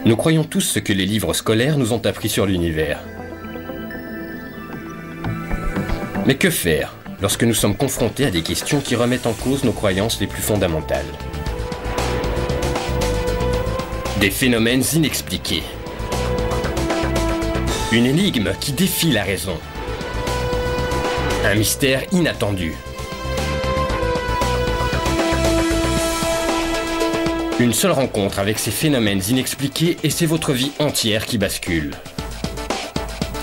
Nous croyons tous ce que les livres scolaires nous ont appris sur l'univers. Mais que faire lorsque nous sommes confrontés à des questions qui remettent en cause nos croyances les plus fondamentales? Des phénomènes inexpliqués. Une énigme qui défie la raison. Un mystère inattendu. Une seule rencontre avec ces phénomènes inexpliqués et c'est votre vie entière qui bascule.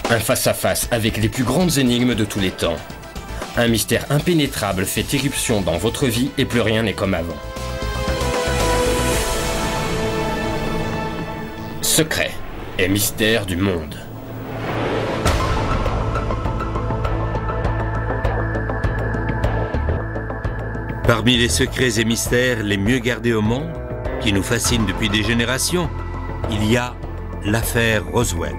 Un face-à-face avec les plus grandes énigmes de tous les temps. Un mystère impénétrable fait irruption dans votre vie et plus rien n'est comme avant. Secret et mystère du monde. Parmi les secrets et mystères les mieux gardés au monde, qui nous fascinent depuis des générations, il y a l'affaire Roswell.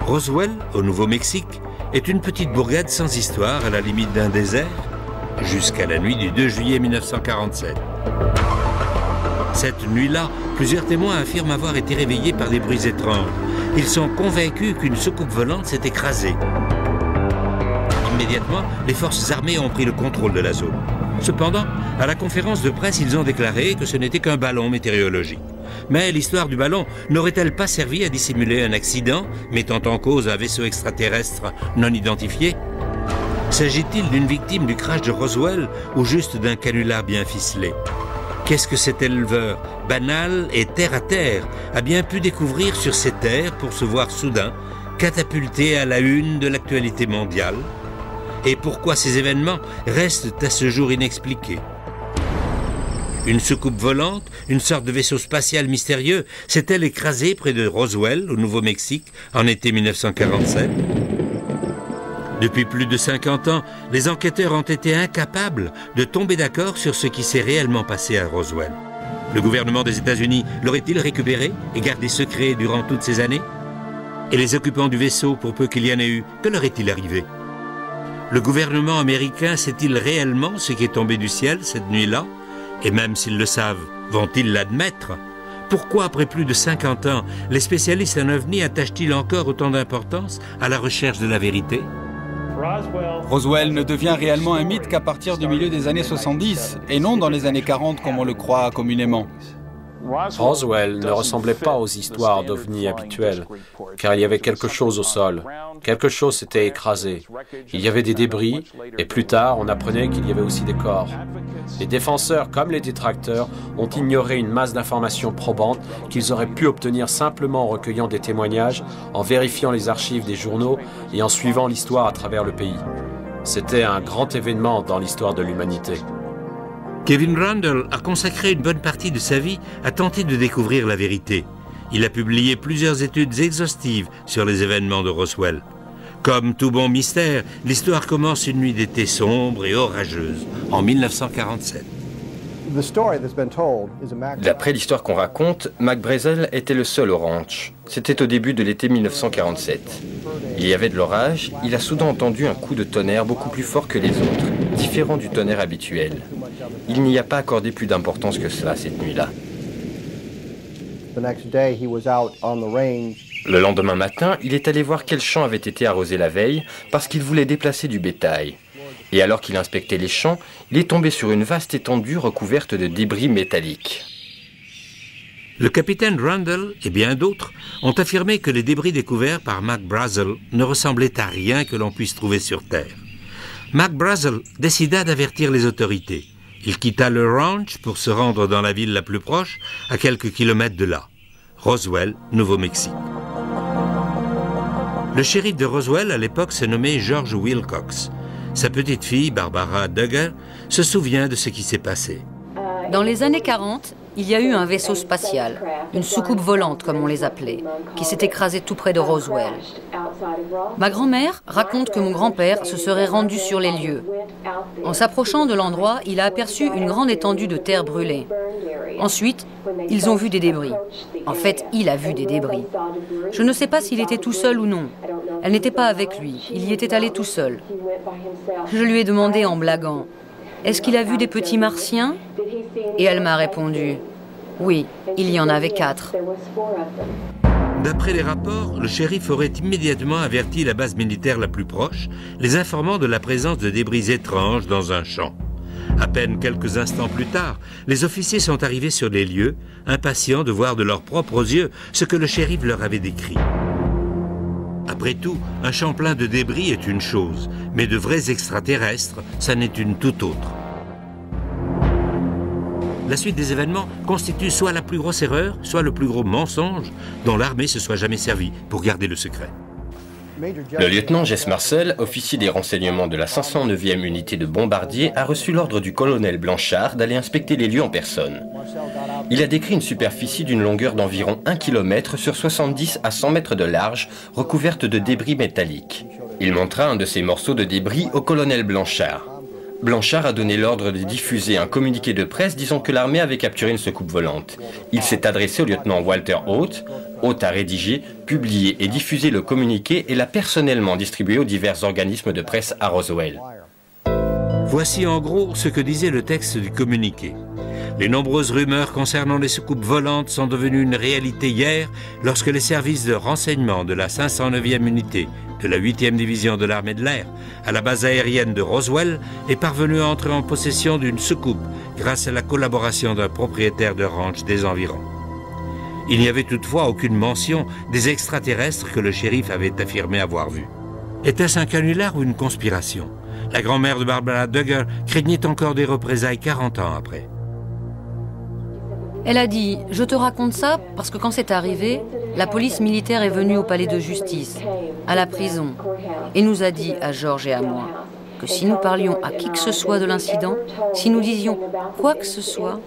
Roswell, au Nouveau-Mexique, est une petite bourgade sans histoire à la limite d'un désert, jusqu'à la nuit du 2 juillet 1947. Cette nuit-là, plusieurs témoins affirment avoir été réveillés par des bruits étranges. Ils sont convaincus qu'une soucoupe volante s'est écrasée. Immédiatement, les forces armées ont pris le contrôle de la zone. Cependant, à la conférence de presse, ils ont déclaré que ce n'était qu'un ballon météorologique. Mais l'histoire du ballon n'aurait-elle pas servi à dissimuler un accident mettant en cause un vaisseau extraterrestre non identifié? S'agit-il d'une victime du crash de Roswell ou juste d'un canular bien ficelé? Qu'est-ce que cet éleveur, banal et terre-à-terre, a bien pu découvrir sur ces terres pour se voir soudain catapulté à la une de l'actualité mondiale? Et pourquoi ces événements restent à ce jour inexpliqués? Une soucoupe volante, une sorte de vaisseau spatial mystérieux, s'est-elle écrasée près de Roswell, au Nouveau-Mexique, en été 1947? Depuis plus de 50 ans, les enquêteurs ont été incapables de tomber d'accord sur ce qui s'est réellement passé à Roswell. Le gouvernement des États-Unis l'aurait-il récupéré et gardé secret durant toutes ces années? Et les occupants du vaisseau, pour peu qu'il y en ait eu, que leur est-il arrivé? Le gouvernement américain sait-il réellement ce qui est tombé du ciel cette nuit-là? Et même s'ils le savent, vont-ils l'admettre? Pourquoi, après plus de 50 ans, les spécialistes en ovni attachent-ils encore autant d'importance à la recherche de la vérité? Roswell ne devient réellement un mythe qu'à partir du milieu des années 70, et non dans les années 40 comme on le croit communément. Roswell ne ressemblait pas aux histoires d'ovnis habituelles, car il y avait quelque chose au sol. Quelque chose s'était écrasé. Il y avait des débris, et plus tard, on apprenait qu'il y avait aussi des corps. Les défenseurs, comme les détracteurs, ont ignoré une masse d'informations probantes qu'ils auraient pu obtenir simplement en recueillant des témoignages, en vérifiant les archives des journaux et en suivant l'histoire à travers le pays. C'était un grand événement dans l'histoire de l'humanité. Kevin Randle a consacré une bonne partie de sa vie à tenter de découvrir la vérité. Il a publié plusieurs études exhaustives sur les événements de Roswell. Comme tout bon mystère, l'histoire commence une nuit d'été sombre et orageuse, en 1947. D'après l'histoire qu'on raconte, Mac Brazel était le seul au ranch. C'était au début de l'été 1947. Il y avait de l'orage, il a soudain entendu un coup de tonnerre beaucoup plus fort que les autres, différent du tonnerre habituel. Il n'y a pas accordé plus d'importance que cela cette nuit-là. Le lendemain matin, il est allé voir quel champ avait été arrosé la veille parce qu'il voulait déplacer du bétail. Et alors qu'il inspectait les champs, il est tombé sur une vaste étendue recouverte de débris métalliques. Le capitaine Randle et bien d'autres ont affirmé que les débris découverts par Mac Brazel ne ressemblaient à rien que l'on puisse trouver sur Terre. Mac Brazel décida d'avertir les autorités. Il quitta le ranch pour se rendre dans la ville la plus proche, à quelques kilomètres de là, Roswell, Nouveau-Mexique. Le shérif de Roswell à l'époque se nommait George Wilcox. Sa petite fille, Barbara Duggar, se souvient de ce qui s'est passé. Dans les années 40, il y a eu un vaisseau spatial, une soucoupe volante comme on les appelait, qui s'est écrasé tout près de Roswell. Ma grand-mère raconte que mon grand-père se serait rendu sur les lieux. En s'approchant de l'endroit, il a aperçu une grande étendue de terre brûlée. Ensuite, ils ont vu des débris. En fait, il a vu des débris. Je ne sais pas s'il était tout seul ou non. Elle n'était pas avec lui, il y était allé tout seul. Je lui ai demandé en blaguant, « Est-ce qu'il a vu des petits martiens ?» Et elle m'a répondu, « Oui, il y en avait 4. D'après les rapports, le shérif aurait immédiatement averti la base militaire la plus proche, les informant de la présence de débris étranges dans un champ. À peine quelques instants plus tard, les officiers sont arrivés sur les lieux, impatients de voir de leurs propres yeux ce que le shérif leur avait décrit. Après tout, un champ plein de débris est une chose, mais de vrais extraterrestres, ça n'est une toute autre. La suite des événements constitue soit la plus grosse erreur, soit le plus gros mensonge dont l'armée se soit jamais servie pour garder le secret. Le lieutenant Jess Marcel, officier des renseignements de la 509e unité de bombardiers, a reçu l'ordre du colonel Blanchard d'aller inspecter les lieux en personne. Il a décrit une superficie d'une longueur d'environ 1 km sur 70 à 100 mètres de large, recouverte de débris métalliques. Il montra un de ces morceaux de débris au colonel Blanchard. Blanchard a donné l'ordre de diffuser un communiqué de presse disant que l'armée avait capturé une soucoupe volante. Il s'est adressé au lieutenant Walter Haute. Haute a rédigé, publié et diffusé le communiqué et l'a personnellement distribué aux divers organismes de presse à Roswell. Voici en gros ce que disait le texte du communiqué. Les nombreuses rumeurs concernant les soucoupes volantes sont devenues une réalité hier lorsque les services de renseignement de la 509e unité de la 8e division de l'armée de l'air à la base aérienne de Roswell est parvenu à entrer en possession d'une soucoupe grâce à la collaboration d'un propriétaire de ranch des environs. Il n'y avait toutefois aucune mention des extraterrestres que le shérif avait affirmé avoir vus. Était-ce un canular ou une conspiration? La grand-mère de Barbara Duggar craignait encore des représailles 40 ans après. Elle a dit « Je te raconte ça parce que quand c'est arrivé, la police militaire est venue au palais de justice, à la prison, et nous a dit à George et à moi que si nous parlions à qui que ce soit de l'incident, si nous disions quoi que ce soit,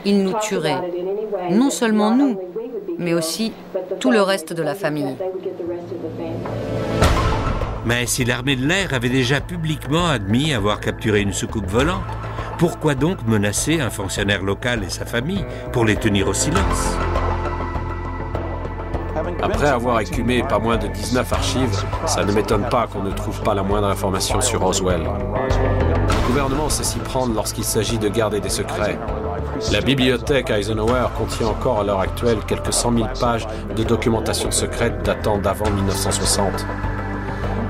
ils nous tueraient. Non seulement nous, mais aussi tout le reste de la famille. » Mais si l'armée de l'air avait déjà publiquement admis avoir capturé une soucoupe volante, pourquoi donc menacer un fonctionnaire local et sa famille pour les tenir au silence? Après avoir écumé pas moins de 19 archives, ça ne m'étonne pas qu'on ne trouve pas la moindre information sur Roswell. Le gouvernement sait s'y prendre lorsqu'il s'agit de garder des secrets. La bibliothèque Eisenhower contient encore à l'heure actuelle quelques 100 000 pages de documentation secrète datant d'avant 1960.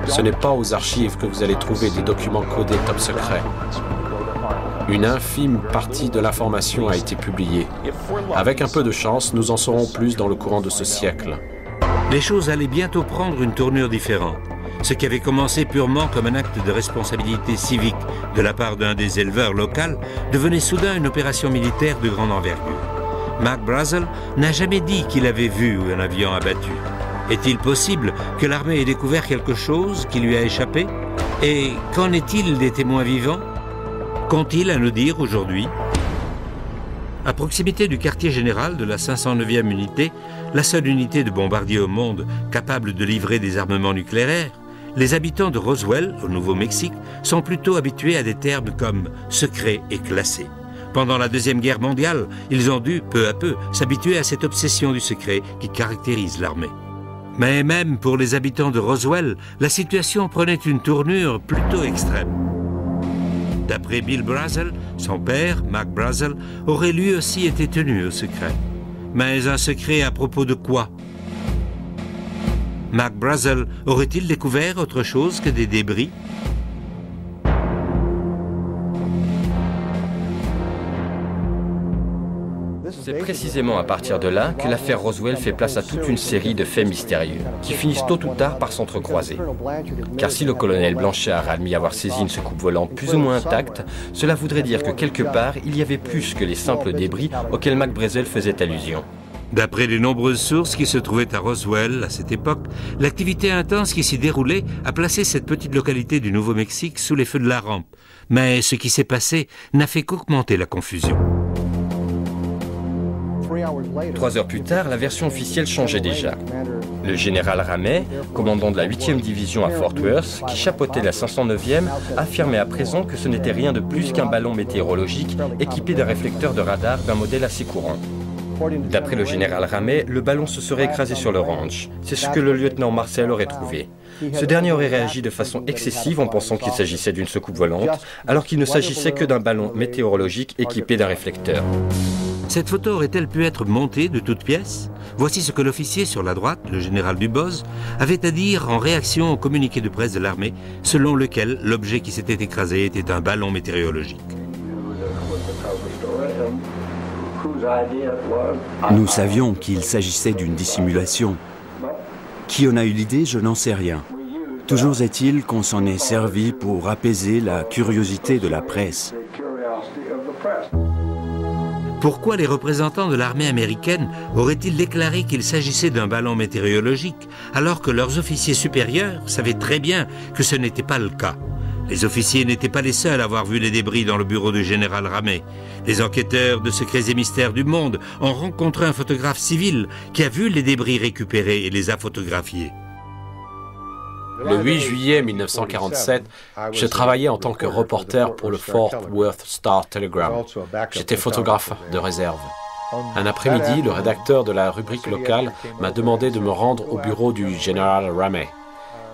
Ce n'est pas aux archives que vous allez trouver des documents codés top secret. Une infime partie de l'information a été publiée. Avec un peu de chance, nous en saurons plus dans le courant de ce siècle. Les choses allaient bientôt prendre une tournure différente. Ce qui avait commencé purement comme un acte de responsabilité civique de la part d'un des éleveurs locaux devenait soudain une opération militaire de grande envergure. Mac Brazel n'a jamais dit qu'il avait vu un avion abattu. Est-il possible que l'armée ait découvert quelque chose qui lui a échappé? Et qu'en est-il des témoins vivants? Qu'ont-ils à nous dire aujourd'hui? À proximité du quartier général de la 509e unité, la seule unité de bombardiers au monde capable de livrer des armements nucléaires, les habitants de Roswell, au Nouveau-Mexique, sont plutôt habitués à des termes comme « secret » et « classé ». Pendant la Deuxième Guerre mondiale, ils ont dû, peu à peu, s'habituer à cette obsession du secret qui caractérise l'armée. Mais même pour les habitants de Roswell, la situation prenait une tournure plutôt extrême. D'après Bill Brazel, son père, Mac Brazel, aurait lui aussi été tenu au secret. Mais un secret à propos de quoi? Mac Brazel aurait-il découvert autre chose que des débris? C'est précisément à partir de là que l'affaire Roswell fait place à toute une série de faits mystérieux, qui finissent tôt ou tard par s'entrecroiser. Car si le colonel Blanchard a admis avoir saisi une soucoupe volante plus ou moins intacte, cela voudrait dire que quelque part, il y avait plus que les simples débris auxquels Mac Brazel faisait allusion. D'après les nombreuses sources qui se trouvaient à Roswell à cette époque, l'activité intense qui s'y déroulait a placé cette petite localité du Nouveau-Mexique sous les feux de la rampe. Mais ce qui s'est passé n'a fait qu'augmenter la confusion. 3 heures plus tard, la version officielle changeait déjà. Le général Ramey, commandant de la 8e division à Fort Worth, qui chapeautait la 509e, affirmait à présent que ce n'était rien de plus qu'un ballon météorologique équipé d'un réflecteur de radar d'un modèle assez courant. D'après le général Ramey, le ballon se serait écrasé sur le ranch. C'est ce que le lieutenant Marcel aurait trouvé. Ce dernier aurait réagi de façon excessive en pensant qu'il s'agissait d'une soucoupe volante, alors qu'il ne s'agissait que d'un ballon météorologique équipé d'un réflecteur. Cette photo aurait-elle pu être montée de toutes pièces? Voici ce que l'officier sur la droite, le général Dubose, avait à dire en réaction au communiqué de presse de l'armée, selon lequel l'objet qui s'était écrasé était un ballon météorologique. Nous savions qu'il s'agissait d'une dissimulation. Qui en a eu l'idée, je n'en sais rien. Toujours est-il qu'on s'en est servi pour apaiser la curiosité de la presse. Pourquoi les représentants de l'armée américaine auraient-ils déclaré qu'il s'agissait d'un ballon météorologique, alors que leurs officiers supérieurs savaient très bien que ce n'était pas le cas? Les officiers n'étaient pas les seuls à avoir vu les débris dans le bureau du général Ramey. Les enquêteurs de Secrets et Mystères du Monde ont rencontré un photographe civil qui a vu les débris récupérés et les a photographiés. Le 8 juillet 1947, je travaillais en tant que reporter pour le Fort Worth Star-Telegram. J'étais photographe de réserve. Un après-midi, le rédacteur de la rubrique locale m'a demandé de me rendre au bureau du général Ramey.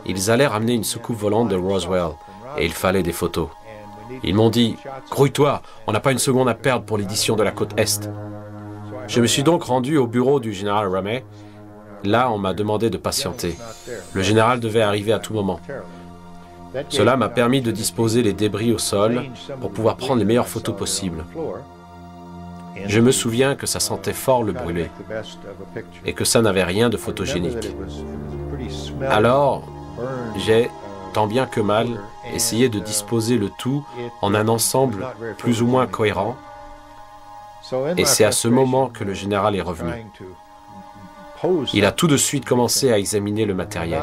Ils allaient ramener une soucoupe volante de Roswell et il fallait des photos. Ils m'ont dit « Grouille-toi, on n'a pas une seconde à perdre pour l'édition de la côte Est ». Je me suis donc rendu au bureau du général Ramey. Là, on m'a demandé de patienter. Le général devait arriver à tout moment. Cela m'a permis de disposer les débris au sol pour pouvoir prendre les meilleures photos possibles. Je me souviens que ça sentait fort le brûlé et que ça n'avait rien de photogénique. Alors, j'ai, tant bien que mal, essayé de disposer le tout en un ensemble plus ou moins cohérent. Et c'est à ce moment que le général est revenu. Il a tout de suite commencé à examiner le matériel.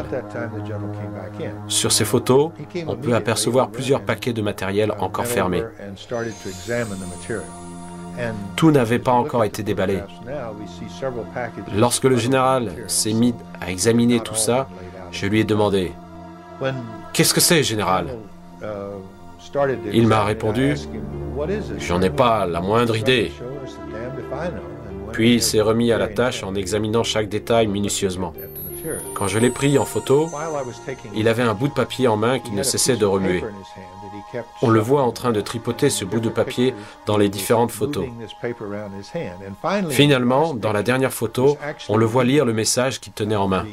Sur ces photos, on peut apercevoir plusieurs paquets de matériel encore fermés. Tout n'avait pas encore été déballé. Lorsque le général s'est mis à examiner tout ça, je lui ai demandé « Qu'est-ce que c'est, général ?» Il m'a répondu « J'en ai pas la moindre idée. » Puis il s'est remis à la tâche en examinant chaque détail minutieusement. Quand je l'ai pris en photo, il avait un bout de papier en main qui ne cessait de remuer. On le voit en train de tripoter ce bout de papier dans les différentes photos. Finalement, dans la dernière photo, on le voit lire le message qu'il tenait en main.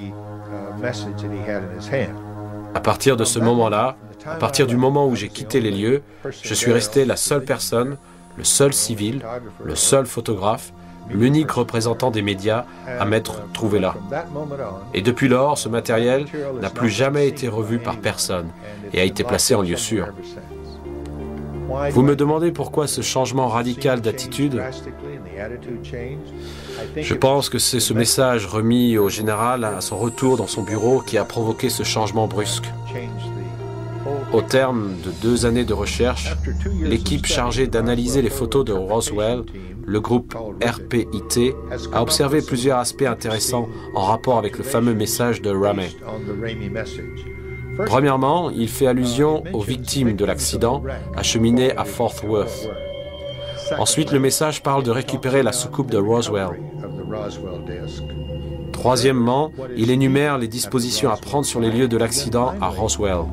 À partir de ce moment-là, à partir du moment où j'ai quitté les lieux, je suis resté la seule personne, le seul civil, le seul photographe, l'unique représentant des médias à m'être trouvé là. Et depuis lors, ce matériel n'a plus jamais été revu par personne et a été placé en lieu sûr. Vous me demandez pourquoi ce changement radical d'attitude? Je pense que c'est ce message remis au général à son retour dans son bureau qui a provoqué ce changement brusque. Au terme de 2 années de recherche, l'équipe chargée d'analyser les photos de Roswell, le groupe RPIT, a observé plusieurs aspects intéressants en rapport avec le fameux message de Ramey. Premièrement, il fait allusion aux victimes de l'accident acheminées à Fort Worth. Ensuite, le message parle de récupérer la soucoupe de Roswell. Troisièmement, il énumère les dispositions à prendre sur les lieux de l'accident à Roswell.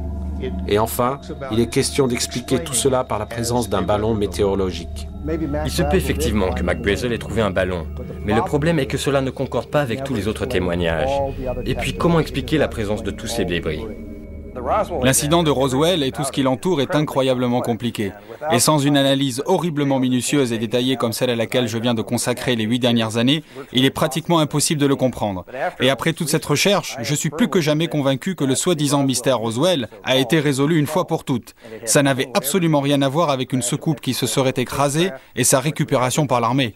Et enfin, il est question d'expliquer tout cela par la présence d'un ballon météorologique. Il se peut effectivement que Mac Brazel ait trouvé un ballon, mais le problème est que cela ne concorde pas avec tous les autres témoignages. Et puis, comment expliquer la présence de tous ces débris? L'incident de Roswell et tout ce qui l'entoure est incroyablement compliqué. Et sans une analyse horriblement minutieuse et détaillée comme celle à laquelle je viens de consacrer les 8 dernières années, il est pratiquement impossible de le comprendre. Et après toute cette recherche, je suis plus que jamais convaincu que le soi-disant mystère Roswell a été résolu une fois pour toutes. Ça n'avait absolument rien à voir avec une soucoupe qui se serait écrasée et sa récupération par l'armée.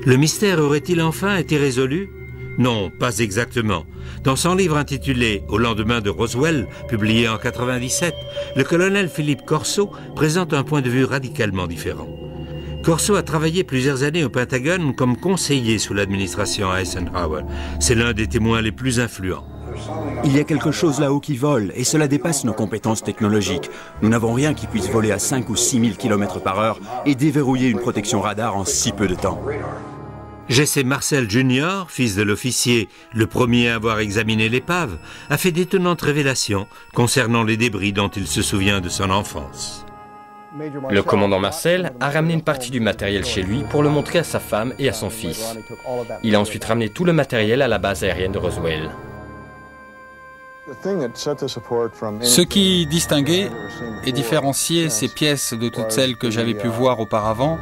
Le mystère aurait-il enfin été résolu? Non, pas exactement. Dans son livre intitulé « Au lendemain de Roswell », publié en 1997, le colonel Philippe Corso présente un point de vue radicalement différent. Corso a travaillé plusieurs années au Pentagone comme conseiller sous l'administration Eisenhower. C'est l'un des témoins les plus influents. Il y a quelque chose là-haut qui vole, et cela dépasse nos compétences technologiques. Nous n'avons rien qui puisse voler à 5 ou 6 000 km/h et déverrouiller une protection radar en si peu de temps. Jesse Marcel Jr., fils de l'officier, le premier à avoir examiné l'épave, a fait d'étonnantes révélations concernant les débris dont il se souvient de son enfance. Le commandant Marcel a ramené une partie du matériel chez lui pour le montrer à sa femme et à son fils. Il a ensuite ramené tout le matériel à la base aérienne de Roswell. Ce qui distinguait et différenciait ces pièces de toutes celles que j'avais pu voir auparavant,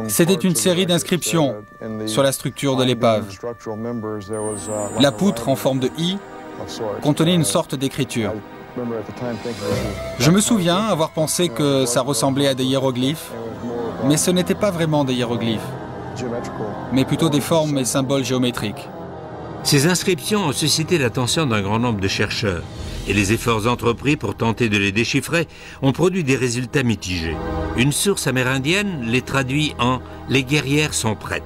c'était une série d'inscriptions sur la structure de l'épave. La poutre en forme de I contenait une sorte d'écriture. Je me souviens avoir pensé que ça ressemblait à des hiéroglyphes, mais ce n'était pas vraiment des hiéroglyphes, mais plutôt des formes et symboles géométriques. Ces inscriptions ont suscité l'attention d'un grand nombre de chercheurs, et les efforts entrepris pour tenter de les déchiffrer ont produit des résultats mitigés. Une source amérindienne les traduit en « Les guerrières sont prêtes ».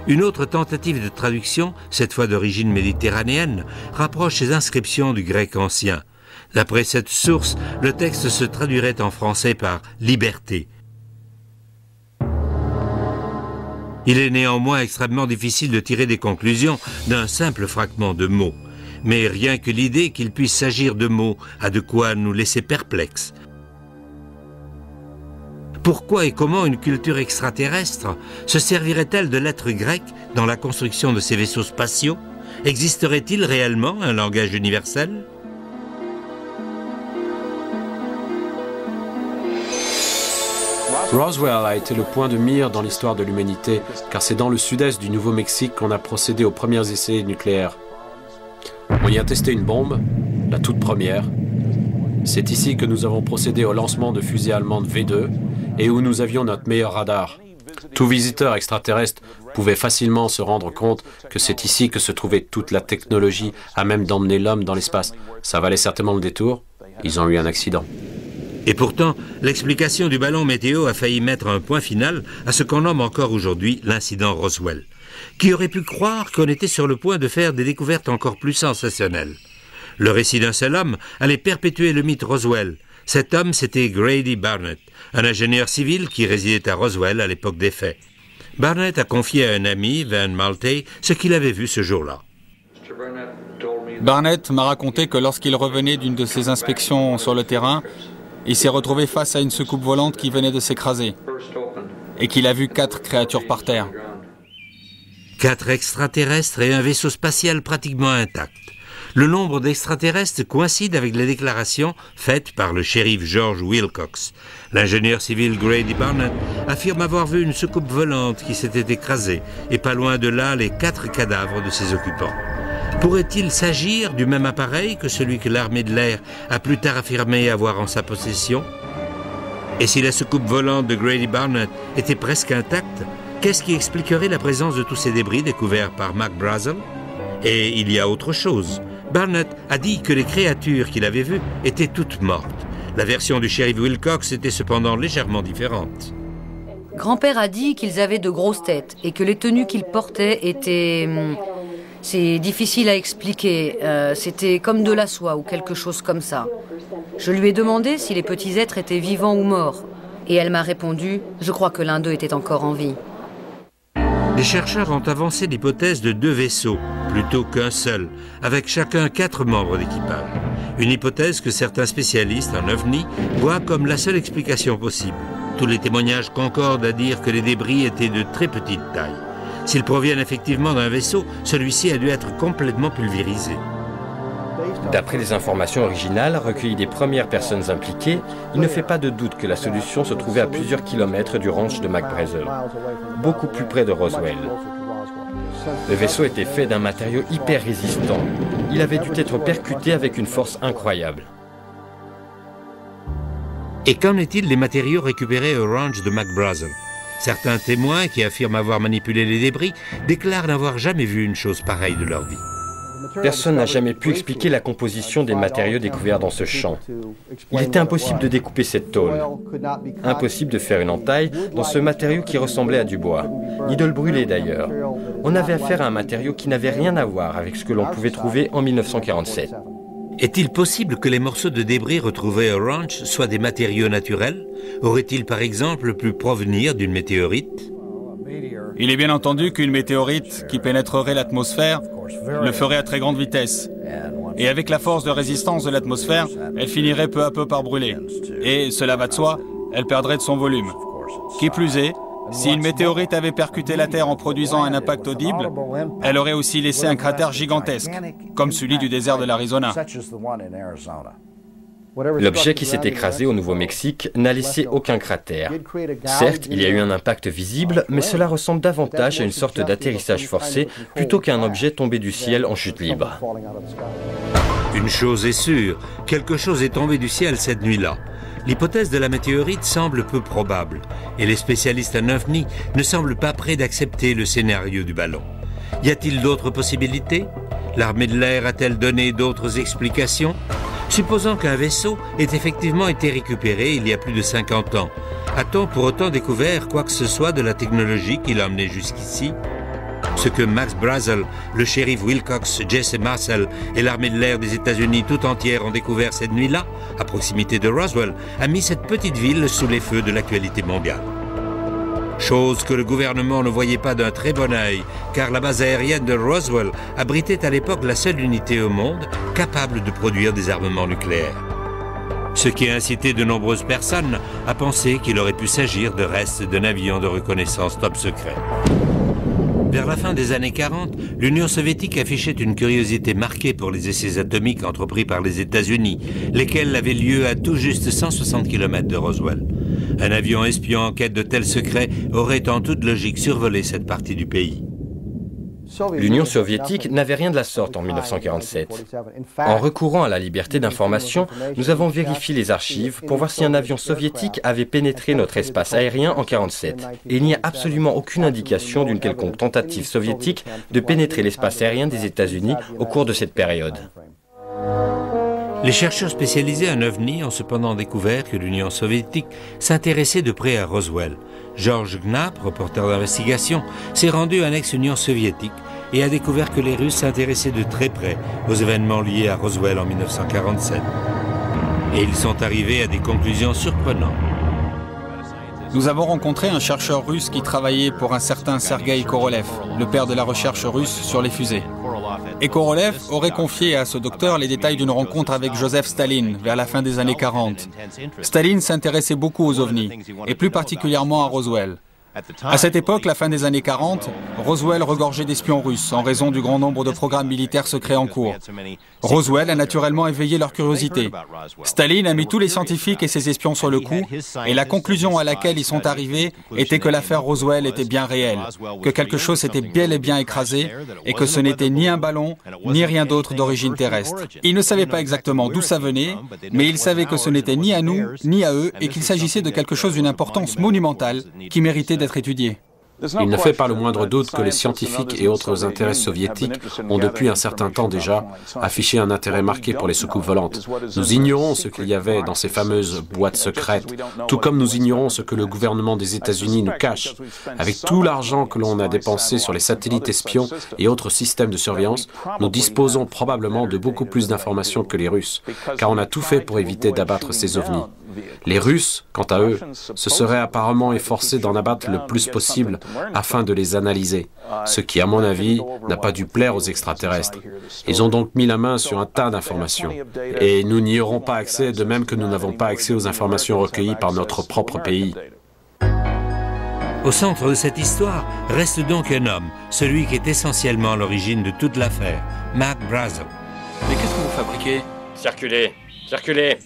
Une autre tentative de traduction, cette fois d'origine méditerranéenne, rapproche ces inscriptions du grec ancien. D'après cette source, le texte se traduirait en français par « liberté ». Il est néanmoins extrêmement difficile de tirer des conclusions d'un simple fragment de mots. Mais rien que l'idée qu'il puisse s'agir de mots a de quoi nous laisser perplexes. Pourquoi et comment une culture extraterrestre se servirait-elle de lettres grecques dans la construction de ces vaisseaux spatiaux? Existerait-il réellement un langage universel? Roswell a été le point de mire dans l'histoire de l'humanité, car c'est dans le sud-est du Nouveau-Mexique qu'on a procédé aux premiers essais nucléaires. On y a testé une bombe, la toute première. C'est ici que nous avons procédé au lancement de fusées allemandes V2 et où nous avions notre meilleur radar. Tout visiteur extraterrestre pouvait facilement se rendre compte que c'est ici que se trouvait toute la technologie à même d'emmener l'homme dans l'espace. Ça valait certainement le détour. Ils ont eu un accident. Et pourtant, l'explication du ballon météo a failli mettre un point final à ce qu'on nomme encore aujourd'hui l'incident Roswell. Qui aurait pu croire qu'on était sur le point de faire des découvertes encore plus sensationnelles? Le récit d'un seul homme allait perpétuer le mythe Roswell. Cet homme, c'était Grady Barnett, un ingénieur civil qui résidait à Roswell à l'époque des faits. Barnett a confié à un ami, Van Malte, ce qu'il avait vu ce jour-là. Barnett m'a raconté que lorsqu'il revenait d'une de ses inspections sur le terrain, il s'est retrouvé face à une soucoupe volante qui venait de s'écraser et qu'il a vu 4 créatures par terre. 4 extraterrestres et un vaisseau spatial pratiquement intact. Le nombre d'extraterrestres coïncide avec les déclarations faites par le shérif George Wilcox. L'ingénieur civil Grady Barnett affirme avoir vu une soucoupe volante qui s'était écrasée et pas loin de là les 4 cadavres de ses occupants. Pourrait-il s'agir du même appareil que celui que l'armée de l'air a plus tard affirmé avoir en sa possession? Et si la soucoupe volante de Grady Barnett était presque intacte, qu'est-ce qui expliquerait la présence de tous ces débris découverts par Mac Brazel? Et il y a autre chose. Barnett a dit que les créatures qu'il avait vues étaient toutes mortes. La version du shérif Wilcox était cependant légèrement différente. Grand-père a dit qu'ils avaient de grosses têtes et que les tenues qu'ils portaient étaient... C'est difficile à expliquer. C'était comme de la soie ou quelque chose comme ça. Je lui ai demandé si les petits êtres étaient vivants ou morts. Et elle m'a répondu, je crois que l'un d'eux était encore en vie. Les chercheurs ont avancé l'hypothèse de 2 vaisseaux, plutôt qu'un seul, avec chacun 4 membres d'équipage. Une hypothèse que certains spécialistes en ovni voient comme la seule explication possible. Tous les témoignages concordent à dire que les débris étaient de très petite taille. S'ils proviennent effectivement d'un vaisseau, celui-ci a dû être complètement pulvérisé. D'après les informations originales recueillies des premières personnes impliquées, il ne fait pas de doute que la solution se trouvait à plusieurs kilomètres du ranch de Mac Brazel, beaucoup plus près de Roswell. Le vaisseau était fait d'un matériau hyper résistant. Il avait dû être percuté avec une force incroyable. Et qu'en est-il des matériaux récupérés au ranch de Mac Brazel? Certains témoins qui affirment avoir manipulé les débris déclarent n'avoir jamais vu une chose pareille de leur vie. Personne n'a jamais pu expliquer la composition des matériaux découverts dans ce champ. Il était impossible de découper cette tôle. Impossible de faire une entaille dans ce matériau qui ressemblait à du bois, ni de le brûler d'ailleurs. On avait affaire à un matériau qui n'avait rien à voir avec ce que l'on pouvait trouver en 1947. Est-il possible que les morceaux de débris retrouvés au ranch soient des matériaux naturels? Aurait-il par exemple pu provenir d'une météorite? Il est bien entendu qu'une météorite qui pénétrerait l'atmosphère le ferait à très grande vitesse. Et avec la force de résistance de l'atmosphère, elle finirait peu à peu par brûler. Et, cela va de soi, elle perdrait de son volume. Qui plus est, si une météorite avait percuté la Terre en produisant un impact audible, elle aurait aussi laissé un cratère gigantesque, comme celui du désert de l'Arizona. L'objet qui s'est écrasé au Nouveau-Mexique n'a laissé aucun cratère. Certes, il y a eu un impact visible, mais cela ressemble davantage à une sorte d'atterrissage forcé plutôt qu'à un objet tombé du ciel en chute libre. Une chose est sûre, quelque chose est tombé du ciel cette nuit-là. L'hypothèse de la météorite semble peu probable, et les spécialistes en ovni ne semblent pas prêts d'accepter le scénario du ballon. Y a-t-il d'autres possibilités? L'armée de l'air a-t-elle donné d'autres explications? Supposons qu'un vaisseau ait effectivement été récupéré il y a plus de 50 ans, a-t-on pour autant découvert quoi que ce soit de la technologie qui l'a emmené jusqu'ici? Ce que Max Brazel, le shérif Wilcox, Jesse Marcel et l'armée de l'air des États-Unis tout entière ont découvert cette nuit-là, à proximité de Roswell, a mis cette petite ville sous les feux de l'actualité mondiale. Chose que le gouvernement ne voyait pas d'un très bon œil, car la base aérienne de Roswell abritait à l'époque la seule unité au monde capable de produire des armements nucléaires. Ce qui a incité de nombreuses personnes à penser qu'il aurait pu s'agir de restes d'un avion de reconnaissance top secret. Vers la fin des années 40, l'Union soviétique affichait une curiosité marquée pour les essais atomiques entrepris par les États-Unis, lesquels avaient lieu à tout juste 160 km de Roswell. Un avion espion en quête de tels secrets aurait en toute logique survolé cette partie du pays. L'Union soviétique n'avait rien de la sorte en 1947. En recourant à la liberté d'information, nous avons vérifié les archives pour voir si un avion soviétique avait pénétré notre espace aérien en 1947. Et il n'y a absolument aucune indication d'une quelconque tentative soviétique de pénétrer l'espace aérien des États-Unis au cours de cette période. Les chercheurs spécialisés en ovni ont cependant découvert que l'Union soviétique s'intéressait de près à Roswell. George Knapp, reporter d'investigation, s'est rendu en ex-Union soviétique et a découvert que les Russes s'intéressaient de très près aux événements liés à Roswell en 1947. Et ils sont arrivés à des conclusions surprenantes. Nous avons rencontré un chercheur russe qui travaillait pour un certain Sergueï Korolev, le père de la recherche russe sur les fusées. Et Korolev aurait confié à ce docteur les détails d'une rencontre avec Joseph Staline vers la fin des années 40. Staline s'intéressait beaucoup aux ovnis, et plus particulièrement à Roswell. À cette époque, la fin des années 40, Roswell regorgeait d'espions russes en raison du grand nombre de programmes militaires secrets en cours. Roswell a naturellement éveillé leur curiosité. Staline a mis tous les scientifiques et ses espions sur le coup, et la conclusion à laquelle ils sont arrivés était que l'affaire Roswell était bien réelle, que quelque chose s'était bel et bien écrasé, et que ce n'était ni un ballon, ni rien d'autre d'origine terrestre. Ils ne savaient pas exactement d'où ça venait, mais ils savaient que ce n'était ni à nous, ni à eux, et qu'il s'agissait de quelque chose d'une importance monumentale qui méritait d'être étudié. Il ne fait pas le moindre doute que les scientifiques et autres intérêts soviétiques ont depuis un certain temps déjà affiché un intérêt marqué pour les soucoupes volantes. Nous ignorons ce qu'il y avait dans ces fameuses boîtes secrètes, tout comme nous ignorons ce que le gouvernement des États-Unis nous cache. Avec tout l'argent que l'on a dépensé sur les satellites espions et autres systèmes de surveillance, nous disposons probablement de beaucoup plus d'informations que les Russes, car on a tout fait pour éviter d'abattre ces ovnis. Les Russes, quant à eux, se seraient apparemment efforcés d'en abattre le plus possible afin de les analyser, ce qui, à mon avis, n'a pas dû plaire aux extraterrestres. Ils ont donc mis la main sur un tas d'informations. Et nous n'y aurons pas accès, de même que nous n'avons pas accès aux informations recueillies par notre propre pays. Au centre de cette histoire reste donc un homme, celui qui est essentiellement à l'origine de toute l'affaire, Mac Brazel. Mais qu'est-ce que vous fabriquez? Circulez, circulez.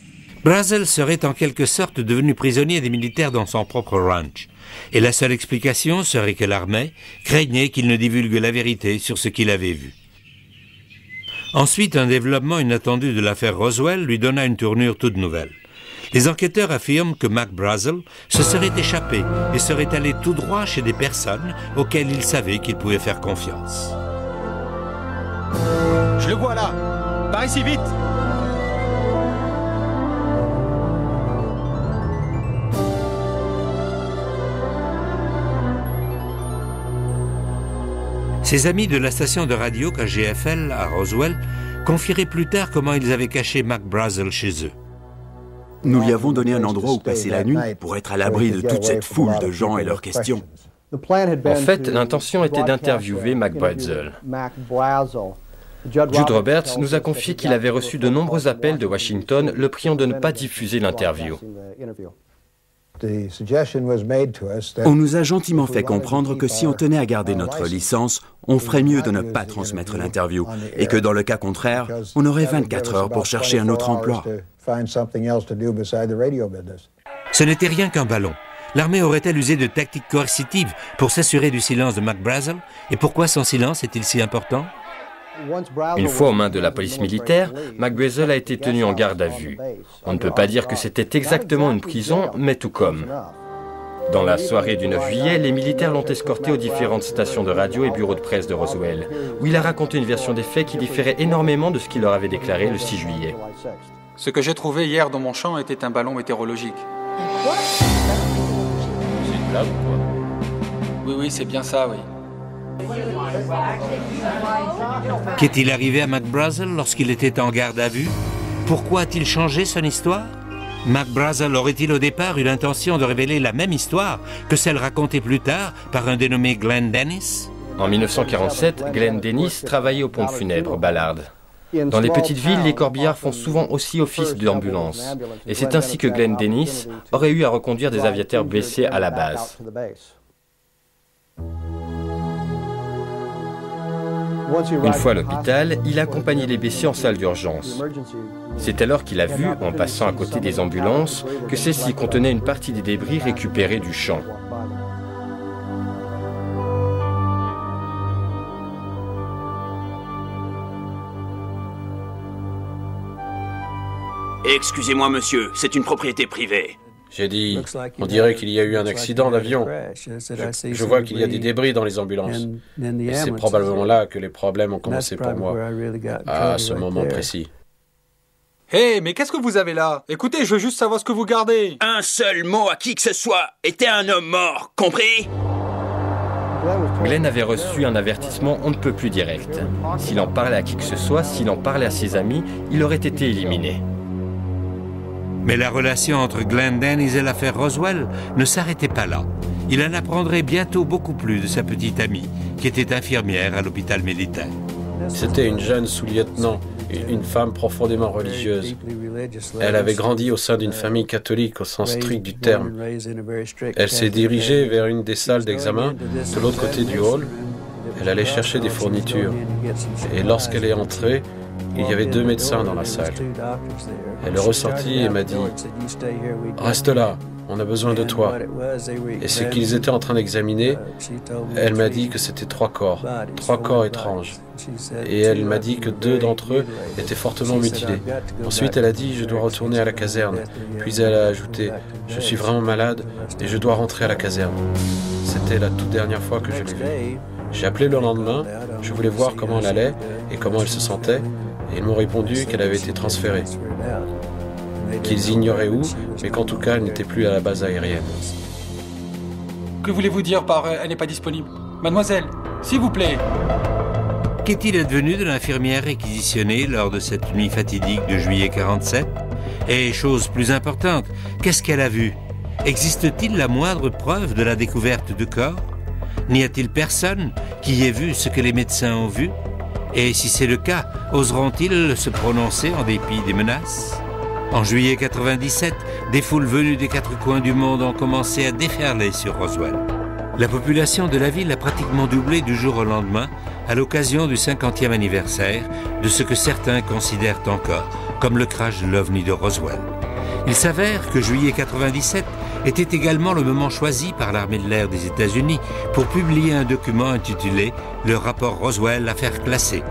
Brazel serait en quelque sorte devenu prisonnier des militaires dans son propre ranch. Et la seule explication serait que l'armée craignait qu'il ne divulgue la vérité sur ce qu'il avait vu. Ensuite, un développement inattendu de l'affaire Roswell lui donna une tournure toute nouvelle. Les enquêteurs affirment que Mac Brazel se serait échappé et serait allé tout droit chez des personnes auxquelles il savait qu'il pouvait faire confiance. Je le vois là. Par ici, vite. Ses amis de la station de radio KGFL à Roswell confieraient plus tard comment ils avaient caché Mac Brazel chez eux. Nous lui avons donné un endroit où passer la nuit pour être à l'abri de toute cette foule de gens et leurs questions. En fait, l'intention était d'interviewer Mac Brazel. Jude Roberts nous a confié qu'il avait reçu de nombreux appels de Washington le priant de ne pas diffuser l'interview. On nous a gentiment fait comprendre que si on tenait à garder notre licence, on ferait mieux de ne pas transmettre l'interview et que dans le cas contraire, on aurait 24 heures pour chercher un autre emploi. Ce n'était rien qu'un ballon. L'armée aurait-elle usé de tactiques coercitives pour s'assurer du silence de Mac Brazel? Et pourquoi son silence est-il si important? Une fois aux mains de la police militaire, Mac Brazel a été tenu en garde à vue. On ne peut pas dire que c'était exactement une prison, mais tout comme. Dans la soirée du 9 juillet, les militaires l'ont escorté aux différentes stations de radio et bureaux de presse de Roswell, où il a raconté une version des faits qui différait énormément de ce qu'il leur avait déclaré le 6 juillet. Ce que j'ai trouvé hier dans mon champ était un ballon météorologique. C'est une blague ou quoi? Oui, c'est bien ça, oui. Qu'est-il arrivé à Mac Brazel lorsqu'il était en garde à vue? Pourquoi a-t-il changé son histoire? Mac Brazel aurait-il au départ eu l'intention de révéler la même histoire que celle racontée plus tard par un dénommé Glenn Dennis? En 1947, Glenn Dennis travaillait aux pompes funèbres Ballard. Dans les petites villes, les corbillards font souvent aussi office d'ambulance. Et c'est ainsi que Glenn Dennis aurait eu à reconduire des aviateurs blessés à la base. Une fois à l'hôpital, il a accompagné les blessés en salle d'urgence. C'est alors qu'il a vu, en passant à côté des ambulances, que celles-ci contenaient une partie des débris récupérés du champ. Excusez-moi, monsieur, c'est une propriété privée. J'ai dit, on dirait qu'il y a eu un accident d'avion. Je vois qu'il y a des débris dans les ambulances. Et c'est probablement là que les problèmes ont commencé pour moi, à ce moment précis. Hé, mais qu'est-ce que vous avez là? Écoutez, je veux juste savoir ce que vous gardez. Un seul mot à qui que ce soit était un homme mort, compris? Glenn avait reçu un avertissement on ne peut plus direct. S'il en parlait à qui que ce soit, s'il en parlait à ses amis, il aurait été éliminé. Mais la relation entre Glenn Dennis et l'affaire Roswell ne s'arrêtait pas là. Il en apprendrait bientôt beaucoup plus de sa petite amie, qui était infirmière à l'hôpital militaire. C'était une jeune sous-lieutenant, une femme profondément religieuse. Elle avait grandi au sein d'une famille catholique au sens strict du terme. Elle s'est dirigée vers une des salles d'examen de l'autre côté du hall. Elle allait chercher des fournitures. Et lorsqu'elle est entrée, il y avait 2 médecins dans la salle. Elle est ressortie et m'a dit « Reste là, on a besoin de toi. » Et ce qu'ils étaient en train d'examiner, elle m'a dit que c'était 3 corps étranges. Et elle m'a dit que 2 d'entre eux étaient fortement mutilés. Ensuite, elle a dit « Je dois retourner à la caserne. » Puis elle a ajouté « Je suis vraiment malade et je dois rentrer à la caserne. » C'était la toute dernière fois que je l'ai vue. J'ai appelé le lendemain, je voulais voir comment elle allait et comment elle se sentait, et ils m'ont répondu qu'elle avait été transférée. Qu'ils ignoraient où, mais qu'en tout cas, elle n'était plus à la base aérienne. Que voulez-vous dire par « elle n'est pas disponible » ? Mademoiselle, s'il vous plaît. Qu'est-il advenu de l'infirmière réquisitionnée lors de cette nuit fatidique de juillet 47? Et chose plus importante, qu'est-ce qu'elle a vu? Existe-t-il la moindre preuve de la découverte de corps? N'y a-t-il personne qui ait vu ce que les médecins ont vu? Et si c'est le cas, oseront-ils se prononcer en dépit des menaces? En juillet 97, des foules venues des 4 coins du monde ont commencé à déferler sur Roswell. La population de la ville a pratiquement doublé du jour au lendemain à l'occasion du 50e anniversaire de ce que certains considèrent encore comme le crash de l'OVNI de Roswell. Il s'avère que juillet 97 était également le moment choisi par l'armée de l'air des États-Unis pour publier un document intitulé « Le rapport Roswell, affaire classée ».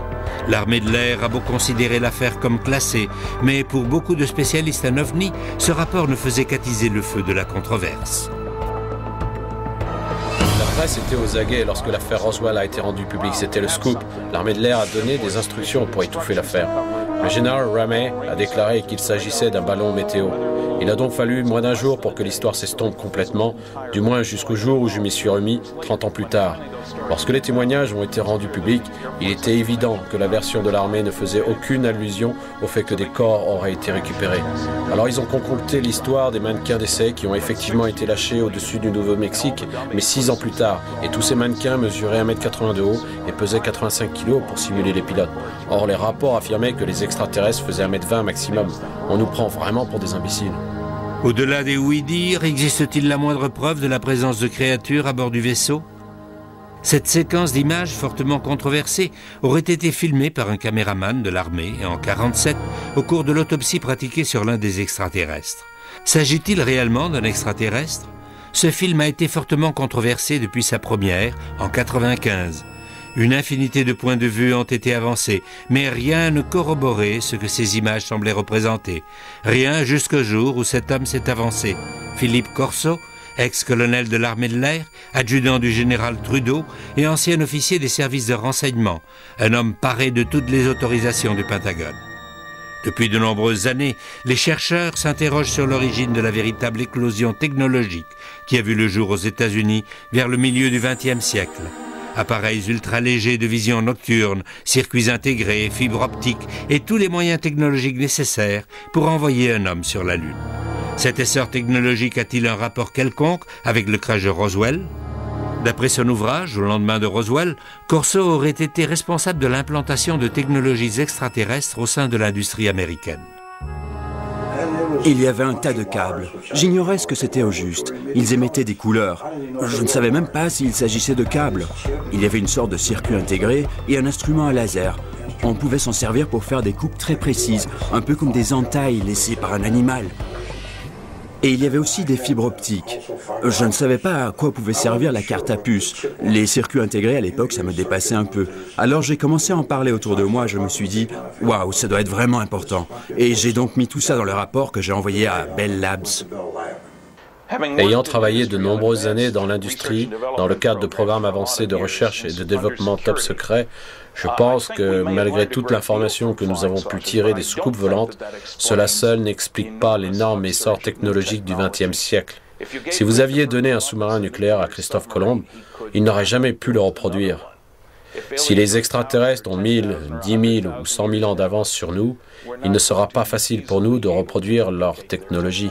L'armée de l'air a beau considérer l'affaire comme classée, mais pour beaucoup de spécialistes en OVNI, ce rapport ne faisait qu'attiser le feu de la controverse. La presse était aux aguets lorsque l'affaire Roswell a été rendue publique. C'était le scoop. L'armée de l'air a donné des instructions pour étouffer l'affaire. Le général Ramey a déclaré qu'il s'agissait d'un ballon météo. Il a donc fallu moins d'1 jour pour que l'histoire s'estompe complètement, du moins jusqu'au jour où je m'y suis remis 30 ans plus tard. Lorsque les témoignages ont été rendus publics, il était évident que la version de l'armée ne faisait aucune allusion au fait que des corps auraient été récupérés. Alors ils ont concocté l'histoire des mannequins d'essai qui ont effectivement été lâchés au-dessus du Nouveau-Mexique, mais 6 ans plus tard. tard, et tous ces mannequins mesuraient 1,80 m de haut et pesaient 85 kg pour simuler les pilotes. Or, les rapports affirmaient que les extraterrestres faisaient 1,20 m maximum. On nous prend vraiment pour des imbéciles. Au-delà des oui-dire, existe-t-il la moindre preuve de la présence de créatures à bord du vaisseau? Cette séquence d'images fortement controversée aurait été filmée par un caméraman de l'armée en 1947 au cours de l'autopsie pratiquée sur l'un des extraterrestres. S'agit-il réellement d'un extraterrestre? Ce film a été fortement controversé depuis sa première en 1995. Une infinité de points de vue ont été avancés, mais rien ne corroborait ce que ces images semblaient représenter. Rien jusqu'au jour où cet homme s'est avancé. Philippe Corso, ex-colonel de l'armée de l'air, adjudant du général Trudeau et ancien officier des services de renseignement, un homme paré de toutes les autorisations du Pentagone. Depuis de nombreuses années, les chercheurs s'interrogent sur l'origine de la véritable éclosion technologique qui a vu le jour aux États-Unis vers le milieu du XXe siècle. Appareils ultra-légers de vision nocturne, circuits intégrés, fibres optiques et tous les moyens technologiques nécessaires pour envoyer un homme sur la Lune. Cet essor technologique a-t-il un rapport quelconque avec le crash de Roswell? D'après son ouvrage, au lendemain de Roswell, Corso aurait été responsable de l'implantation de technologies extraterrestres au sein de l'industrie américaine. Il y avait un tas de câbles. J'ignorais ce que c'était au juste. Ils émettaient des couleurs. Je ne savais même pas s'il s'agissait de câbles. Il y avait une sorte de circuit intégré et un instrument à laser. On pouvait s'en servir pour faire des coupes très précises, un peu comme des entailles laissées par un animal. Et il y avait aussi des fibres optiques. Je ne savais pas à quoi pouvait servir la carte à puce. Les circuits intégrés à l'époque, ça me dépassait un peu. Alors j'ai commencé à en parler autour de moi. Je me suis dit, waouh, ça doit être vraiment important. Et j'ai donc mis tout ça dans le rapport que j'ai envoyé à Bell Labs. Ayant travaillé de nombreuses années dans l'industrie, dans le cadre de programmes avancés de recherche et de développement top secret, je pense que malgré toute l'information que nous avons pu tirer des soucoupes volantes, cela seul n'explique pas l'énorme essor technologique du XXe siècle. Si vous aviez donné un sous-marin nucléaire à Christophe Colomb, il n'aurait jamais pu le reproduire. Si les extraterrestres ont 1000, 10 000 ou 100 000 ans d'avance sur nous, il ne sera pas facile pour nous de reproduire leur technologie.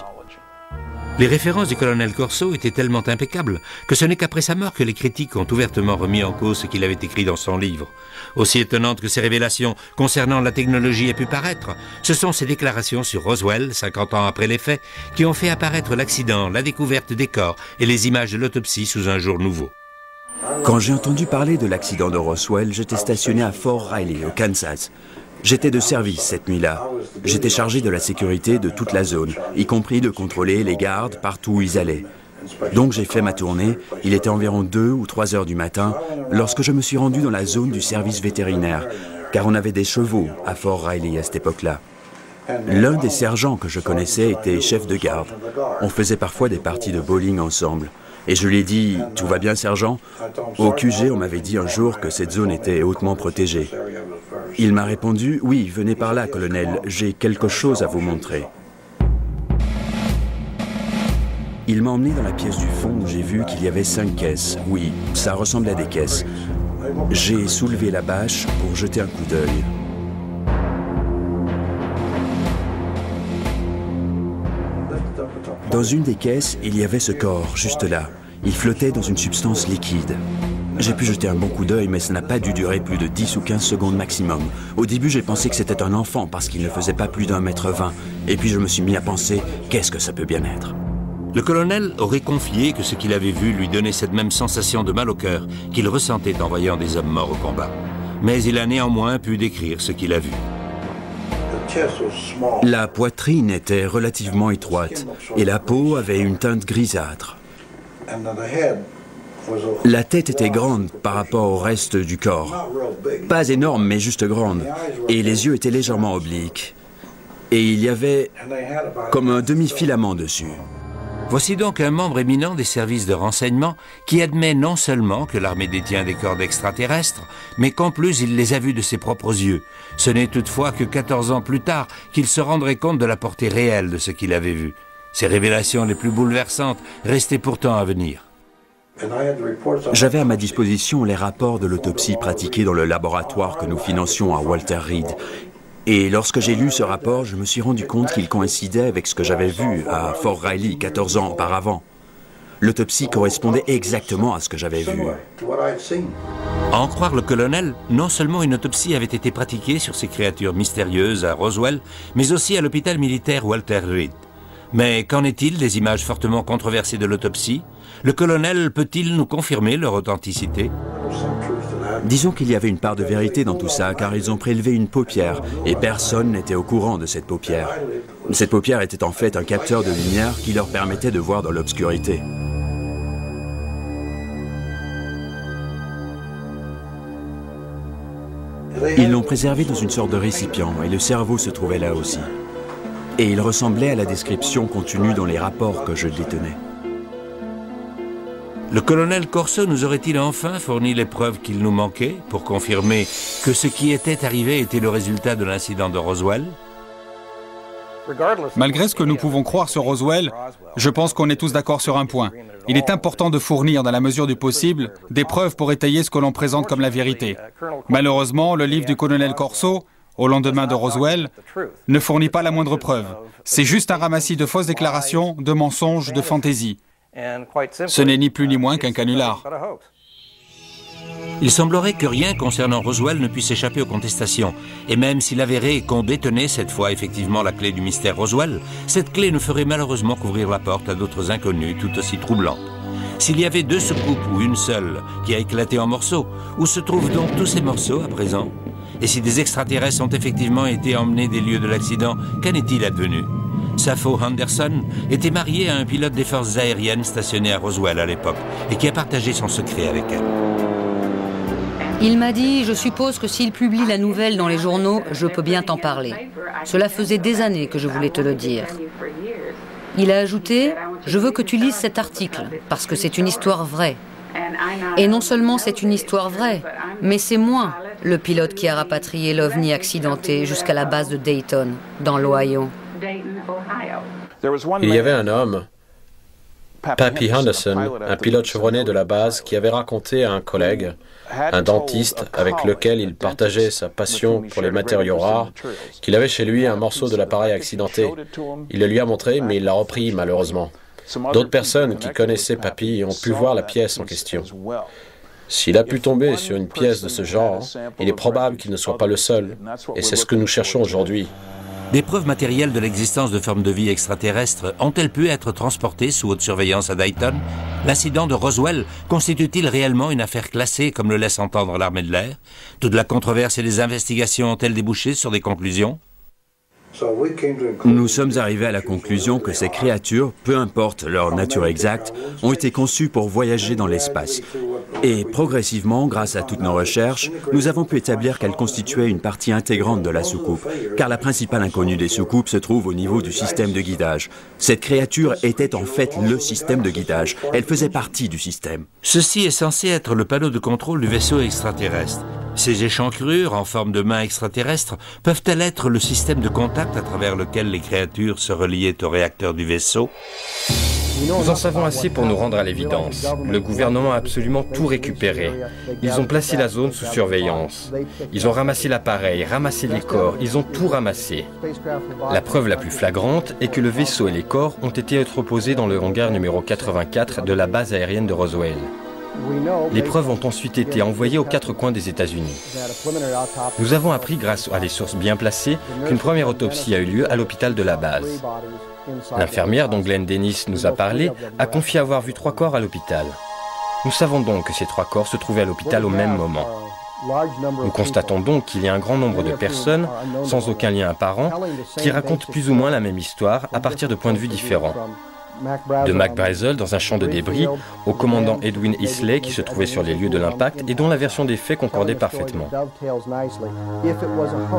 Les références du colonel Corso étaient tellement impeccables que ce n'est qu'après sa mort que les critiques ont ouvertement remis en cause ce qu'il avait écrit dans son livre. Aussi étonnantes que ces révélations concernant la technologie aient pu paraître, ce sont ses déclarations sur Roswell, 50 ans après les faits, qui ont fait apparaître l'accident, la découverte des corps et les images de l'autopsie sous un jour nouveau. Quand j'ai entendu parler de l'accident de Roswell, j'étais stationné à Fort Riley, au Kansas. J'étais de service cette nuit-là. J'étais chargé de la sécurité de toute la zone, y compris de contrôler les gardes partout où ils allaient. Donc j'ai fait ma tournée, il était environ 2 ou 3 heures du matin, lorsque je me suis rendu dans la zone du service vétérinaire, car on avait des chevaux à Fort Riley à cette époque-là. L'un des sergents que je connaissais était chef de garde. On faisait parfois des parties de bowling ensemble. Et je lui ai dit, « Tout va bien, sergent ?» Au QG, on m'avait dit un jour que cette zone était hautement protégée. Il m'a répondu, « Oui, venez par là, colonel, j'ai quelque chose à vous montrer. » Il m'a emmené dans la pièce du fond où j'ai vu qu'il y avait 5 caisses. Oui, ça ressemblait à des caisses. J'ai soulevé la bâche pour jeter un coup d'œil. Dans une des caisses, il y avait ce corps, juste là. Il flottait dans une substance liquide. J'ai pu jeter un bon coup d'œil, mais ça n'a pas dû durer plus de 10 ou 15 secondes maximum. Au début, j'ai pensé que c'était un enfant parce qu'il ne faisait pas plus d'1,20 m. Et puis je me suis mis à penser, qu'est-ce que ça peut bien être? Le colonel aurait confié que ce qu'il avait vu lui donnait cette même sensation de mal au cœur qu'il ressentait en voyant des hommes morts au combat. Mais il a néanmoins pu décrire ce qu'il a vu. La poitrine était relativement étroite et la peau avait une teinte grisâtre. La tête était grande par rapport au reste du corps. Pas énorme, mais juste grande. Et les yeux étaient légèrement obliques. Et il y avait comme un demi-filament dessus. Voici donc un membre éminent des services de renseignement qui admet non seulement que l'armée détient des corps d'extraterrestres, mais qu'en plus il les a vus de ses propres yeux. Ce n'est toutefois que 14 ans plus tard qu'il se rendrait compte de la portée réelle de ce qu'il avait vu. Ces révélations les plus bouleversantes restaient pourtant à venir. J'avais à ma disposition les rapports de l'autopsie pratiquée dans le laboratoire que nous financions à Walter Reed. Et lorsque j'ai lu ce rapport, je me suis rendu compte qu'il coïncidait avec ce que j'avais vu à Fort Riley 14 ans auparavant. L'autopsie correspondait exactement à ce que j'avais vu. À en croire le colonel, non seulement une autopsie avait été pratiquée sur ces créatures mystérieuses à Roswell, mais aussi à l'hôpital militaire Walter Reed. Mais qu'en est-il des images fortement controversées de l'autopsie? Le colonel peut-il nous confirmer leur authenticité? Disons qu'il y avait une part de vérité dans tout ça, car ils ont prélevé une paupière, et personne n'était au courant de cette paupière. Cette paupière était en fait un capteur de lumière qui leur permettait de voir dans l'obscurité. Ils l'ont préservé dans une sorte de récipient, et le cerveau se trouvait là aussi. Et il ressemblait à la description contenue dans les rapports que je détenais. Le colonel Corso nous aurait-il enfin fourni les preuves qu'il nous manquait pour confirmer que ce qui était arrivé était le résultat de l'incident de Roswell? Malgré ce que nous pouvons croire sur Roswell, je pense qu'on est tous d'accord sur un point. Il est important de fournir, dans la mesure du possible, des preuves pour étayer ce que l'on présente comme la vérité. Malheureusement, le livre du colonel Corso, au lendemain de Roswell, ne fournit pas la moindre preuve. C'est juste un ramassis de fausses déclarations, de mensonges, de fantaisies. Ce n'est ni plus ni moins qu'un canular. Il semblerait que rien concernant Roswell ne puisse échapper aux contestations. Et même s'il avérait qu'on détenait cette fois effectivement la clé du mystère Roswell, cette clé ne ferait malheureusement qu'ouvrir la porte à d'autres inconnus tout aussi troublants. S'il y avait 2 soucoupes ou une seule qui a éclaté en morceaux, où se trouvent donc tous ces morceaux à présent? Et si des extraterrestres ont effectivement été emmenés des lieux de l'accident, qu'en est-il advenu? Sappho Anderson était mariée à un pilote des forces aériennes stationné à Roswell à l'époque et qui a partagé son secret avec elle. Il m'a dit, je suppose que s'il publie la nouvelle dans les journaux, je peux bien t'en parler. Cela faisait des années que je voulais te le dire. Il a ajouté, je veux que tu lises cet article, parce que c'est une histoire vraie. Et non seulement c'est une histoire vraie, mais c'est moi, le pilote qui a rapatrié l'OVNI accidenté jusqu'à la base de Dayton, dans l'Ohio. Il y avait un homme, Pappy Henderson, un pilote chevronné de la base, qui avait raconté à un collègue, un dentiste avec lequel il partageait sa passion pour les matériaux rares, qu'il avait chez lui un morceau de l'appareil accidenté. Il le lui a montré, mais il l'a repris malheureusement. D'autres personnes qui connaissaient Pappy ont pu voir la pièce en question. S'il a pu tomber sur une pièce de ce genre, il est probable qu'il ne soit pas le seul, et c'est ce que nous cherchons aujourd'hui. Des preuves matérielles de l'existence de formes de vie extraterrestres ont-elles pu être transportées sous haute surveillance à Dayton? L'incident de Roswell constitue-t-il réellement une affaire classée comme le laisse entendre l'armée de l'air? Toute la controverse et les investigations ont-elles débouché sur des conclusions? Nous sommes arrivés à la conclusion que ces créatures, peu importe leur nature exacte, ont été conçues pour voyager dans l'espace. Et progressivement, grâce à toutes nos recherches, nous avons pu établir qu'elles constituaient une partie intégrante de la soucoupe, car la principale inconnue des soucoupes se trouve au niveau du système de guidage. Cette créature était en fait le système de guidage. Elle faisait partie du système. Ceci est censé être le panneau de contrôle du vaisseau extraterrestre. Ces échancrures en forme de mains extraterrestres peuvent-elles être le système de contact à travers lequel les créatures se reliaient au réacteur du vaisseau? Nous en savons assez pour nous rendre à l'évidence. Le gouvernement a absolument tout récupéré. Ils ont placé la zone sous surveillance. Ils ont ramassé l'appareil, ramassé les corps, ils ont tout ramassé. La preuve la plus flagrante est que le vaisseau et les corps ont été entreposés dans le hangar numéro 84 de la base aérienne de Roswell. Les preuves ont ensuite été envoyées aux 4 coins des États-Unis. Nous avons appris, grâce à des sources bien placées, qu'une première autopsie a eu lieu à l'hôpital de la base. L'infirmière dont Glenn Dennis nous a parlé a confié avoir vu 3 corps à l'hôpital. Nous savons donc que ces 3 corps se trouvaient à l'hôpital au même moment. Nous constatons donc qu'il y a un grand nombre de personnes, sans aucun lien apparent, qui racontent plus ou moins la même histoire à partir de points de vue différents. De Mac Brazel dans un champ de débris au commandant Edwin Isley qui se trouvait sur les lieux de l'impact et dont la version des faits concordait parfaitement.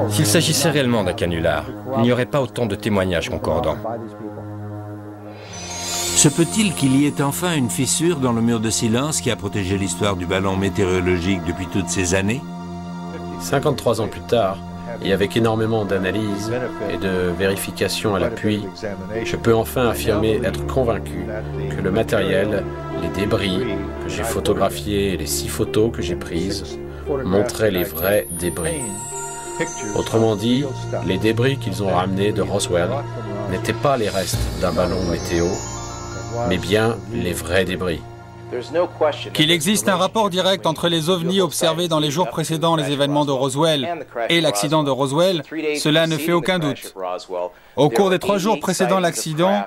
S'il s'agissait réellement d'un canular, il n'y aurait pas autant de témoignages concordants. Se peut-il qu'il y ait enfin une fissure dans le mur de silence qui a protégé l'histoire du ballon météorologique depuis toutes ces années? 53 ans plus tard, et avec énormément d'analyses et de vérifications à l'appui, je peux enfin affirmer être convaincu que le matériel, les débris que j'ai photographiés et les 6 photos que j'ai prises montraient les vrais débris. Autrement dit, les débris qu'ils ont ramenés de Roswell n'étaient pas les restes d'un ballon météo, mais bien les vrais débris. Qu'il existe un rapport direct entre les ovnis observés dans les jours précédant les événements de Roswell et l'accident de Roswell, cela ne fait aucun doute. Au cours des 3 jours précédant l'accident,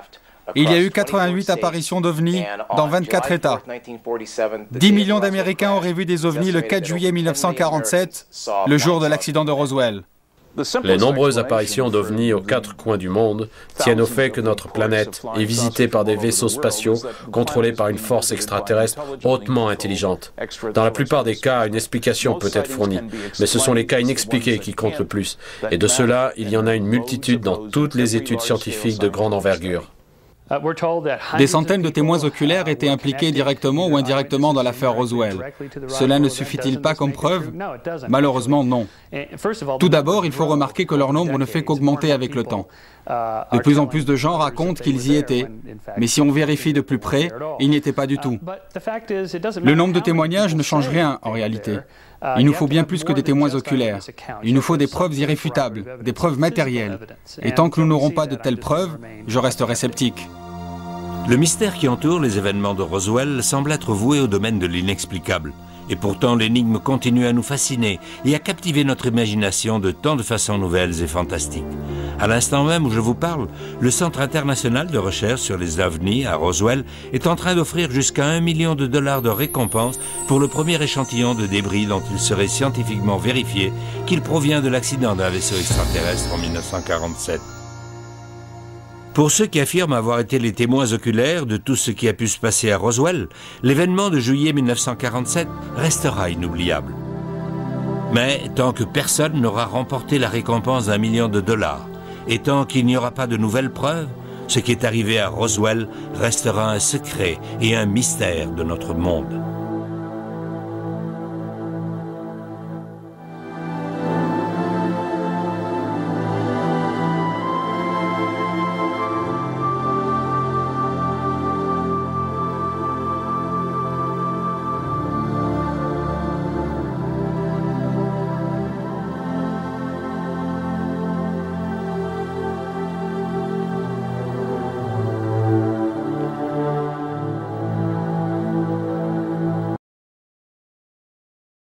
il y a eu 88 apparitions d'ovnis dans 24 États. 10 millions d'Américains auraient vu des ovnis le 4 juillet 1947, le jour de l'accident de Roswell. Les nombreuses apparitions d'ovnis aux 4 coins du monde tiennent au fait que notre planète est visitée par des vaisseaux spatiaux contrôlés par une force extraterrestre hautement intelligente. Dans la plupart des cas, une explication peut être fournie, mais ce sont les cas inexpliqués qui comptent le plus. Et de cela, il y en a une multitude dans toutes les études scientifiques de grande envergure. Des centaines de témoins oculaires étaient impliqués directement ou indirectement dans l'affaire Roswell. Cela ne suffit-il pas comme preuve? Malheureusement, non. Tout d'abord, il faut remarquer que leur nombre ne fait qu'augmenter avec le temps. De plus en plus de gens racontent qu'ils y étaient, mais si on vérifie de plus près, ils n'y étaient pas du tout. Le nombre de témoignages ne change rien en réalité. Il nous faut bien plus que des témoins oculaires. Il nous faut des preuves irréfutables, des preuves matérielles. Et tant que nous n'aurons pas de telles preuves, je resterai sceptique. Le mystère qui entoure les événements de Roswell semble être voué au domaine de l'inexplicable. Et pourtant, l'énigme continue à nous fasciner et à captiver notre imagination de tant de façons nouvelles et fantastiques. À l'instant même où je vous parle, le Centre international de recherche sur les ovnis à Roswell est en train d'offrir jusqu'à $1 million de récompense pour le premier échantillon de débris dont il serait scientifiquement vérifié qu'il provient de l'accident d'un vaisseau extraterrestre en 1947. Pour ceux qui affirment avoir été les témoins oculaires de tout ce qui a pu se passer à Roswell, l'événement de juillet 1947 restera inoubliable. Mais tant que personne n'aura remporté la récompense d'1 million de dollars, et tant qu'il n'y aura pas de nouvelles preuves, ce qui est arrivé à Roswell restera un secret et un mystère de notre monde.